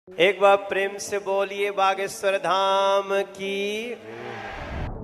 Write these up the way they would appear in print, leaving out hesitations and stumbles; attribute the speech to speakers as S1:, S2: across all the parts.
S1: एक बार प्रेम से बोलिए बागेश्वर धाम की।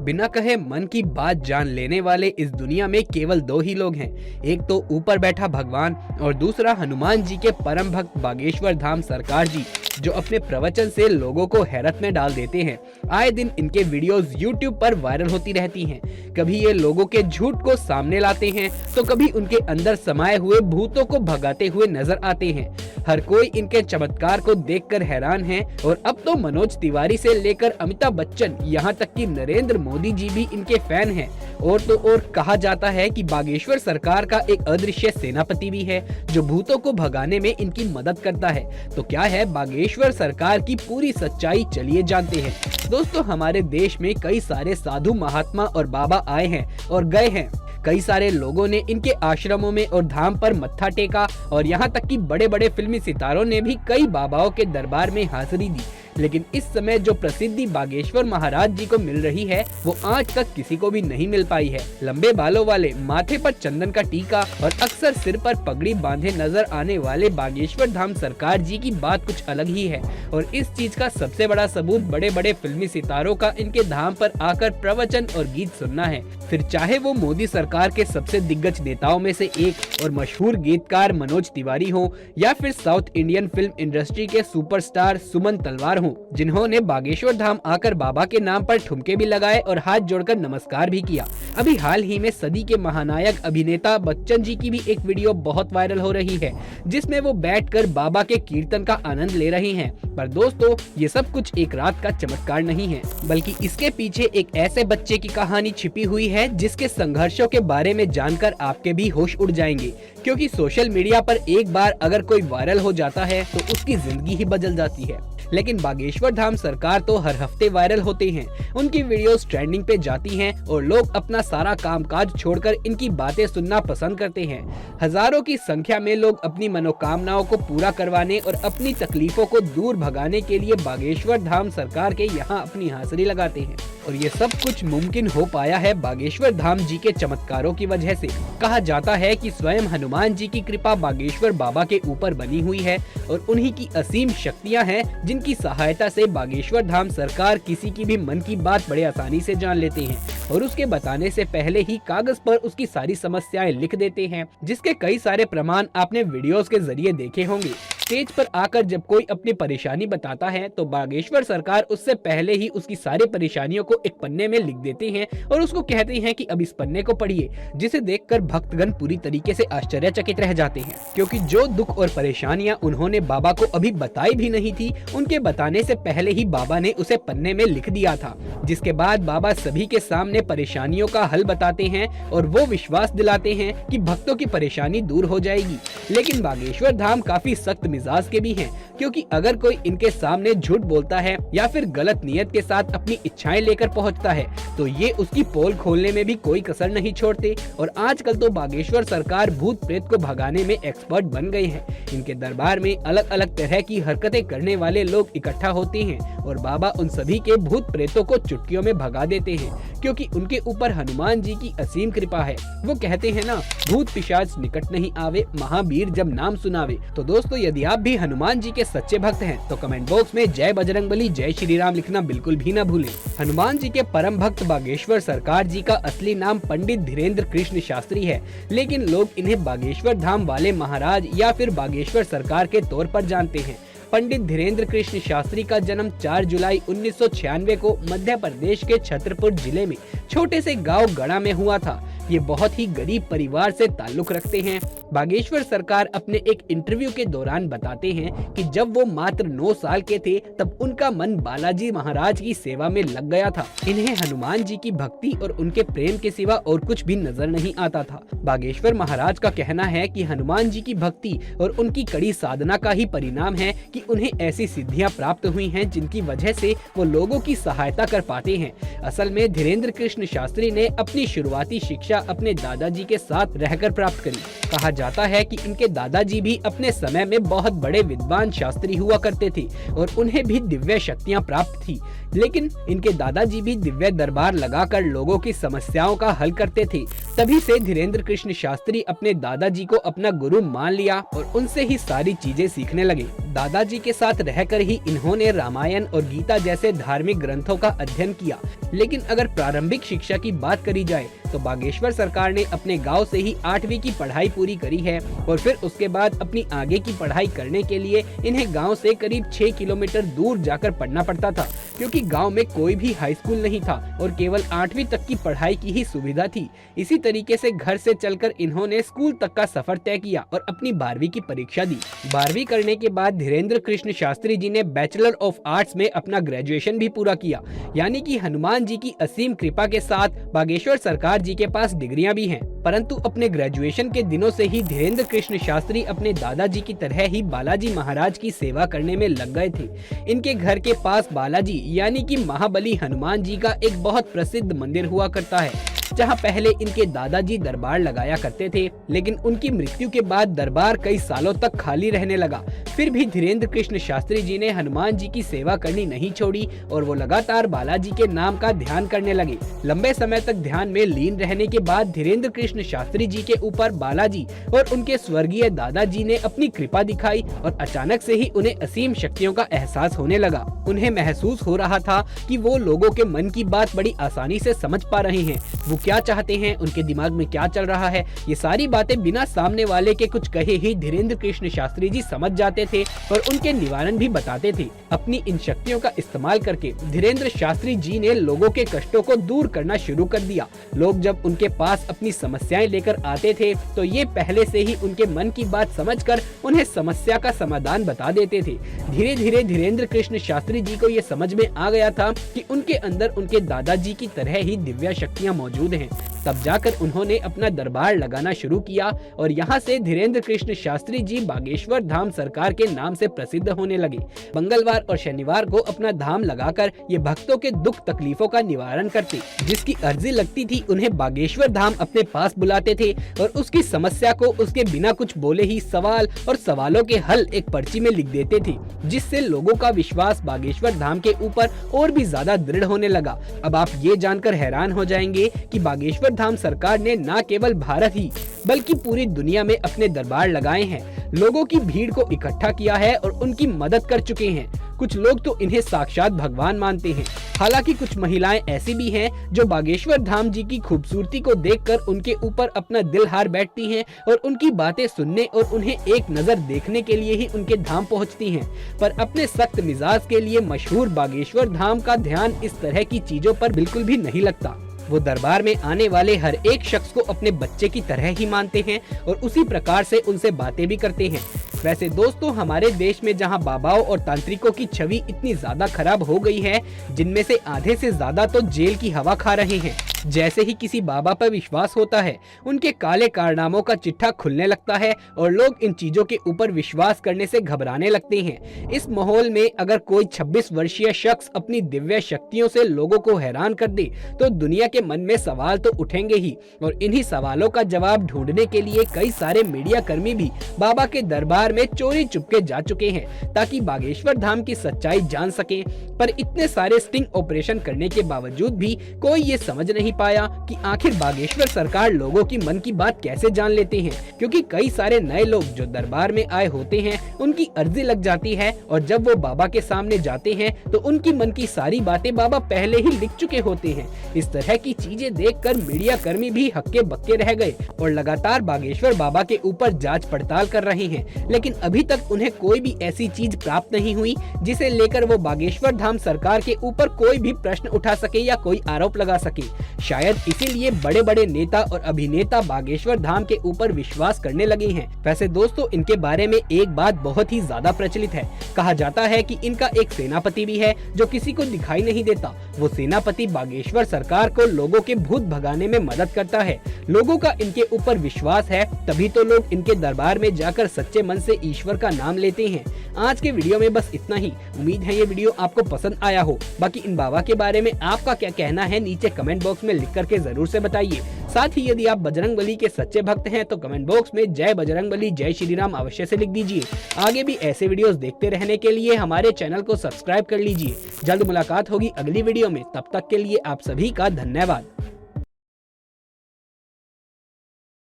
S2: बिना कहे मन की बात जान लेने वाले इस दुनिया में केवल दो ही लोग हैं। एक तो ऊपर बैठा भगवान और दूसरा हनुमान जी के परम भक्त बागेश्वर धाम सरकार जी, जो अपने प्रवचन से लोगों को हैरत में डाल देते हैं। आए दिन इनके वीडियोस YouTube पर वायरल होती रहती हैं। कभी ये लोगों के झूठ को सामने लाते हैं तो कभी उनके अंदर समाये हुए भूतों को भगाते हुए नजर आते हैं। हर कोई इनके चमत्कार को देखकर हैरान है और अब तो मनोज तिवारी से लेकर अमिताभ बच्चन, यहाँ तक कि नरेंद्र मोदी जी भी इनके फैन हैं। और तो और कहा जाता है कि बागेश्वर सरकार का एक अदृश्य सेनापति भी है जो भूतों को भगाने में इनकी मदद करता है। तो क्या है बागेश्वर सरकार की पूरी सच्चाई, चलिए जानते हैं। दोस्तों, हमारे देश में कई सारे साधु महात्मा और बाबा आए हैं और गए हैं। कई सारे लोगों ने इनके आश्रमों में और धाम पर मत्था टेका और यहाँ तक कि बड़े बड़े फिल्मी सितारों ने भी कई बाबाओं के दरबार में हाजिरी दी। लेकिन इस समय जो प्रसिद्धि बागेश्वर महाराज जी को मिल रही है वो आज तक किसी को भी नहीं मिल पाई है। लंबे बालों वाले, माथे पर चंदन का टीका और अक्सर सिर पर पगड़ी बांधे नजर आने वाले बागेश्वर धाम सरकार जी की बात कुछ अलग ही है। और इस चीज का सबसे बड़ा सबूत बड़े बड़े फिल्मी सितारों का इनके धाम पर आकर प्रवचन और गीत सुनना है। फिर चाहे वो मोदी सरकार के सबसे दिग्गज नेताओं में से एक और मशहूर गीतकार मनोज तिवारी हो या फिर साउथ इंडियन फिल्म इंडस्ट्री के सुपरस्टार सुमन तलवार हो, जिन्होंने बागेश्वर धाम आकर बाबा के नाम पर ठुमके भी लगाए और हाथ जोड़कर नमस्कार भी किया। अभी हाल ही में सदी के महानायक अभिनेता बच्चन जी की भी एक वीडियो बहुत वायरल हो रही है जिसमें वो बैठकर बाबा के कीर्तन का आनंद ले रहे हैं। पर दोस्तों, ये सब कुछ एक रात का चमत्कार नहीं है, बल्कि इसके पीछे एक ऐसे बच्चे की कहानी छिपी हुई है जिसके संघर्षों के बारे में जानकर आपके भी होश उड़ जाएंगे। क्योंकि सोशल मीडिया पर एक बार अगर कोई वायरल हो जाता है तो उसकी जिंदगी ही बदल जाती है। लेकिन बागेश्वर धाम सरकार तो हर हफ्ते वायरल होते हैं। उनकी वीडियोस ट्रेंडिंग पे जाती हैं और लोग अपना सारा कामकाज छोड़कर इनकी बातें सुनना पसंद करते हैं। हजारों की संख्या में लोग अपनी मनोकामनाओं को पूरा करवाने और अपनी तकलीफों को दूर भगाने के लिए बागेश्वर धाम सरकार के यहाँ अपनी हाजिरी लगाते हैं। और ये सब कुछ मुमकिन हो पाया है बागेश्वर धाम जी के चमत्कारों की वजह से। कहा जाता है कि स्वयं हनुमान जी की कृपा बागेश्वर बाबा के ऊपर बनी हुई है और उन्हीं की असीम शक्तियां हैं जिनकी सहायता से बागेश्वर धाम सरकार किसी की भी मन की बात बड़े आसानी से जान लेते हैं और उसके बताने से पहले ही कागज पर उसकी सारी समस्याएं लिख देते हैं, जिसके कई सारे प्रमाण आपने वीडियोस के जरिए देखे होंगे। स्टेज पर आकर जब कोई अपनी परेशानी बताता है तो बागेश्वर सरकार उससे पहले ही उसकी सारी परेशानियों को एक पन्ने में लिख देते हैं और उसको कहते हैं कि अब इस पन्ने को पढ़िए, जिसे देखकर भक्तगण पूरी तरीके से आश्चर्यचकित रह जाते हैं। क्योंकि जो दुख और परेशानियां उन्होंने बाबा को अभी बताई भी नहीं थी, उनके बताने से पहले ही बाबा ने उसे पन्ने में लिख दिया था। जिसके बाद बाबा सभी के सामने परेशानियों का हल बताते हैं और वो विश्वास दिलाते हैं कि भक्तों की परेशानी दूर हो जाएगी। लेकिन बागेश्वर धाम काफी सख्त मिजाज के भी हैं, क्योंकि अगर कोई इनके सामने झूठ बोलता है या फिर गलत नियत के साथ अपनी इच्छाएं लेकर पहुंचता है तो ये उसकी पोल खोलने में भी कोई कसर नहीं छोड़ते। और आजकल तो बागेश्वर सरकार भूत प्रेत को भगाने में एक्सपर्ट बन गए हैं। इनके दरबार में अलग अलग तरह की हरकतें करने वाले लोग इकट्ठा होते हैं और बाबा उन सभी के भूत प्रेतों को चुटकियों में भगा देते हैं, क्योंकि उनके ऊपर हनुमान जी की असीम कृपा है। वो कहते हैं ना, भूत पिशाच निकट नहीं आवे, महावीर जब नाम सुनावे। तो दोस्तों, यदि आप भी हनुमान जी के सच्चे भक्त हैं तो कमेंट बॉक्स में जय बजरंगबली, जय श्री राम लिखना बिल्कुल भी न भूलें। हनुमान जी के परम भक्त बागेश्वर सरकार जी का असली नाम पंडित धीरेन्द्र कृष्ण शास्त्री है, लेकिन लोग इन्हें बागेश्वर धाम वाले महाराज या फिर बागेश्वर सरकार के तौर पर जानते हैं। पंडित धीरेन्द्र कृष्ण शास्त्री का जन्म 4 जुलाई 1996 को मध्य प्रदेश के छतरपुर जिले में छोटे से गांव गढ़ा में हुआ था। ये बहुत ही गरीब परिवार से ताल्लुक रखते हैं। बागेश्वर सरकार अपने एक इंटरव्यू के दौरान बताते हैं कि जब वो मात्र 9 साल के थे तब उनका मन बालाजी महाराज की सेवा में लग गया था। इन्हें हनुमान जी की भक्ति और उनके प्रेम के सिवा और कुछ भी नजर नहीं आता था। बागेश्वर महाराज का कहना है कि हनुमान जी की भक्ति और उनकी कड़ी साधना का ही परिणाम है कि उन्हें ऐसी सिद्धियां प्राप्त हुई हैं जिनकी वजह से वो लोगों की सहायता कर पाते हैं। असल में धीरेन्द्र कृष्ण शास्त्री ने अपनी शुरुआती शिक्षा अपने दादाजी के साथ रहकर प्राप्त करी। कहा जाता है कि इनके दादाजी भी अपने समय में बहुत बड़े विद्वान शास्त्री हुआ करते थे और उन्हें भी दिव्य शक्तियां प्राप्त थी। लेकिन इनके दादाजी भी दिव्य दरबार लगाकर लोगों की समस्याओं का हल करते थे। तभी से धीरेन्द्र कृष्ण शास्त्री अपने दादाजी को अपना गुरु मान लिया और उनसे ही सारी चीजें सीखने लगे। दादाजी के साथ रहकर ही इन्होंने रामायण और गीता जैसे धार्मिक ग्रंथों का अध्ययन किया। लेकिन अगर प्रारंभिक शिक्षा की बात करी जाए तो बागेश्वर सरकार ने अपने गांव से ही 8वीं की पढ़ाई पूरी करी है और फिर उसके बाद अपनी आगे की पढ़ाई करने के लिए इन्हें गांव से करीब 6 किलोमीटर दूर जाकर पढ़ना पड़ता था, क्योंकि गांव में कोई भी हाई स्कूल नहीं था और केवल 8वीं तक की पढ़ाई की ही सुविधा थी। इसी तरीके से घर से चलकर इन्होंने स्कूल तक का सफर तय किया और अपनी 12वीं की परीक्षा दी। 12वीं करने के बाद धीरेन्द्र कृष्ण शास्त्री जी ने बैचलर ऑफ आर्ट्स में अपना ग्रेजुएशन भी पूरा किया। यानी कि हनुमान जी की असीम कृपा के साथ बागेश्वर सरकार जी के पास डिग्रियां भी हैं। परंतु अपने ग्रेजुएशन के दिनों से ही धीरेन्द्र कृष्ण शास्त्री अपने दादाजी की तरह ही बालाजी महाराज की सेवा करने में लग गए थे। इनके घर के पास बालाजी यानी कि महाबली हनुमान जी का एक बहुत प्रसिद्ध मंदिर हुआ करता है, जहां पहले इनके दादाजी दरबार लगाया करते थे। लेकिन उनकी मृत्यु के बाद दरबार कई सालों तक खाली रहने लगा। फिर भी धीरेन्द्र कृष्ण शास्त्री जी ने हनुमान जी की सेवा करनी नहीं छोड़ी और वो लगातार बालाजी के नाम का ध्यान करने लगे। लंबे समय तक ध्यान में लीन रहने के बाद धीरेन्द्र कृष्ण शास्त्री जी के ऊपर बालाजी और उनके स्वर्गीय दादाजी ने अपनी कृपा दिखाई और अचानक से ही उन्हें असीम शक्तियों का एहसास होने लगा। उन्हें महसूस हो रहा था कि वो लोगों के मन की बात बड़ी आसानी से समझ पा रहे हैं। वो क्या चाहते हैं, उनके दिमाग में क्या चल रहा है, ये सारी बातें बिना सामने वाले के कुछ कहे ही धीरेन्द्र कृष्ण शास्त्री जी समझ जाते थे और उनके निवारण भी बताते थे। अपनी इन शक्तियों का इस्तेमाल करके धीरेन्द्र शास्त्री जी ने लोगों के कष्टों को दूर करना शुरू कर दिया। लोग जब उनके पास अपनी समस्याएं लेकर आते थे तो ये पहले से ही उनके मन की बात समझकर उन्हें समस्या का समाधान बता देते थे। धीरे धीरे धीरेन्द्र कृष्ण शास्त्री जी को ये समझ में आ गया था कि उनके अंदर उनके दादाजी की तरह ही दिव्य शक्तियां मौजूद हैं। तब जाकर उन्होंने अपना दरबार लगाना शुरू किया और यहाँ से धीरेन्द्र कृष्ण शास्त्री जी बागेश्वर धाम सरकार के नाम से प्रसिद्ध होने लगे। मंगलवार और शनिवार को अपना धाम लगाकर ये भक्तों के दुख तकलीफों का निवारण करते। जिसकी अर्जी लगती थी उन्हें बागेश्वर धाम अपने पास बुलाते थे और उसकी समस्या को उसके बिना कुछ बोले ही सवाल और सवालों के हल एक पर्ची में लिख देते थे, जिससे लोगों का विश्वास बागेश्वर धाम के ऊपर और भी ज्यादा दृढ़ होने लगा। अब आप ये जानकर हैरान हो जाएंगे कि बागेश्वर धाम सरकार ने न केवल भारत ही बल्कि पूरी दुनिया में अपने दरबार लगाए हैं, लोगों की भीड़ को इकट्ठा किया है और उनकी मदद कर चुके हैं। कुछ लोग तो इन्हें साक्षात भगवान मानते हैं। हालांकि कुछ महिलाएं ऐसी भी हैं जो बागेश्वर धाम जी की खूबसूरती को देखकर उनके ऊपर अपना दिल हार बैठती हैं और उनकी बातें सुनने और उन्हें एक नजर देखने के लिए ही उनके धाम पहुंचती हैं। पर अपने सख्त मिजाज के लिए मशहूर बागेश्वर धाम का ध्यान इस तरह की चीजों पर बिल्कुल भी नहीं लगता। वो दरबार में आने वाले हर एक शख्स को अपने बच्चे की तरह ही मानते हैं और उसी प्रकार से उनसे बातें भी करते हैं। वैसे दोस्तों, हमारे देश में जहां बाबाओं और तांत्रिकों की छवि इतनी ज्यादा खराब हो गई है, जिनमें से आधे से ज्यादा तो जेल की हवा खा रहे हैं। जैसे ही किसी बाबा पर विश्वास होता है, उनके काले कारनामों का चिट्ठा खुलने लगता है और लोग इन चीजों के ऊपर विश्वास करने से घबराने लगते हैं। इस माहौल में अगर कोई 26 वर्षीय शख्स अपनी दिव्य शक्तियों से लोगों को हैरान कर दे तो दुनिया के मन में सवाल तो उठेंगे ही। और इन्हीं सवालों का जवाब ढूंढने के लिए कई सारे मीडिया कर्मी भी बाबा के दरबार में चोरी चुपके जा चुके हैं, ताकि बागेश्वर धाम की सच्चाई जान सके। पर इतने सारे स्टिंग ऑपरेशन करने के बावजूद भी कोई ये समझ नहीं पाया कि आखिर बागेश्वर सरकार लोगों की मन की बात कैसे जान लेते हैं, क्योंकि कई सारे नए लोग जो दरबार में आए होते हैं उनकी अर्जी लग जाती है और जब वो बाबा के सामने जाते हैं तो उनकी मन की सारी बातें बाबा पहले ही लिख चुके होते हैं। इस तरह की चीजें देखकर मीडिया कर्मी भी हक्के बक्के रह गए और लगातार बागेश्वर बाबा के ऊपर जांच पड़ताल कर रहे हैं, लेकिन अभी तक उन्हें कोई भी ऐसी चीज प्राप्त नहीं हुई जिसे लेकर वो बागेश्वर धाम सरकार के ऊपर कोई भी प्रश्न उठा सके या कोई आरोप लगा सके। शायद इसीलिए बड़े बड़े नेता और अभिनेता बागेश्वर धाम के ऊपर विश्वास करने लगे हैं। वैसे दोस्तों, इनके बारे में एक बात बहुत ही ज्यादा प्रचलित है। कहा जाता है कि इनका एक सेनापति भी है जो किसी को दिखाई नहीं देता। वो सेनापति बागेश्वर सरकार को लोगों के भूत भगाने में मदद करता है। लोगों का इनके ऊपर विश्वास है, तभी तो लोग इनके दरबार में जाकर सच्चे मन से ईश्वर का नाम लेते हैं। आज के वीडियो में बस इतना ही। उम्मीद है ये वीडियो आपको पसंद आया हो। बाकी इन बाबा के बारे में आपका क्या कहना है नीचे कमेंट बॉक्स में लिख करके जरूर से बताइए। साथ ही यदि आप बजरंगबली के सच्चे भक्त हैं तो कमेंट बॉक्स में जय बजरंगबली जय श्री राम अवश्य से लिख दीजिए। आगे भी ऐसे वीडियोस देखते रहने के लिए हमारे चैनल को सब्सक्राइब कर लीजिए। जल्द मुलाकात होगी अगली वीडियो में, तब तक के लिए आप सभी का धन्यवाद।